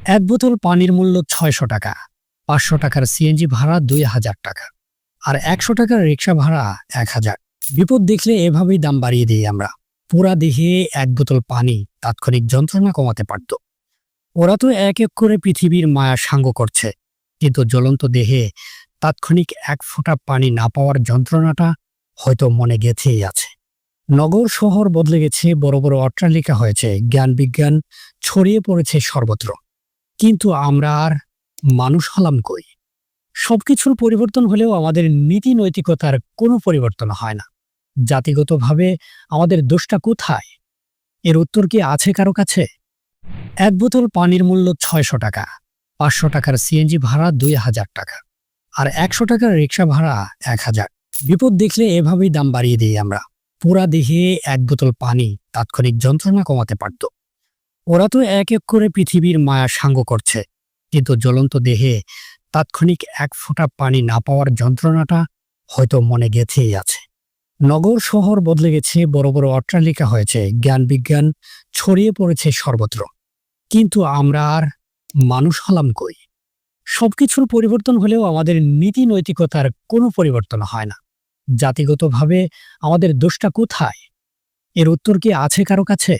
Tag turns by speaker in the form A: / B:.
A: এক বোতল পানির মূল্য ৬০০ টাকা, ৫০০ টাকার সিএনজি ভাড়া ২,০০০ টাকা, আর ১০০ টাকার রিক্সা ভাড়া ১,০০০। বিপদ দেখলে এভাবেই দাম বাড়িয়ে দিই আমরা। পুরা দেহে এক বোতল পানি তাৎক্ষণিক যন্ত্রণা কমাতে পারত। ওরা তো এক এক করে পৃথিবীর মায়া সাঙ্গ করছে, কিন্তু জ্বলন্ত দেহে তাৎক্ষণিক এক ফোঁটা পানি না পাওয়ার যন্ত্রণাটা হয়তো মনে গেঁথেই আছে। নগর শহর বদলে গেছে, বড় বড় অট্টালিকা হয়েছে, জ্ঞান বিজ্ঞান ছড়িয়ে পড়েছে সর্বত্র, কিন্তু আমরা আর মানুষ হলাম কই? সবকিছুর পরিবর্তন হলেও আমাদের নীতি নৈতিকতার কোনো পরিবর্তন হয় না। জাতিগতভাবে আমাদের দোষটা কোথায়? এর উত্তর কি আছে কারো কাছে? এক বোতল পানির মূল্য ৬০০ টাকা, ৫০০ টাকার সিএনজি ভাড়া ২,০০০ টাকা, আর ১০০ টাকার রিক্সা ভাড়া ১,০০০। বিপদ দেখলে এভাবেই দাম বাড়িয়ে দিই আমরা। পুরা দেহে এক বোতল পানি তাৎক্ষণিক যন্ত্রণা কমাতে পারত। ওরা তো এক এক করে পৃথিবীর মায়া সাঙ্গ করছে, কিন্তু জ্বলন্ত দেহে তাৎক্ষণিক এক ফোঁটা পানি না পাওয়ার যন্ত্রণাটা হয়তো মনে গেঁথেই আছে। নগর শহর বদলে গেছে, বড় বড় অট্টালিকা হয়েছে, জ্ঞান বিজ্ঞান ছড়িয়ে পড়েছে সর্বত্র, কিন্তু আমরা আর মানুষ হলাম কই? সবকিছুর পরিবর্তন হলেও আমাদের নীতি নৈতিকতার কোনো পরিবর্তন হয় না। জাতিগতভাবে আমাদের দোষটা কোথায়? এর উত্তর কি আছে কারো কাছে?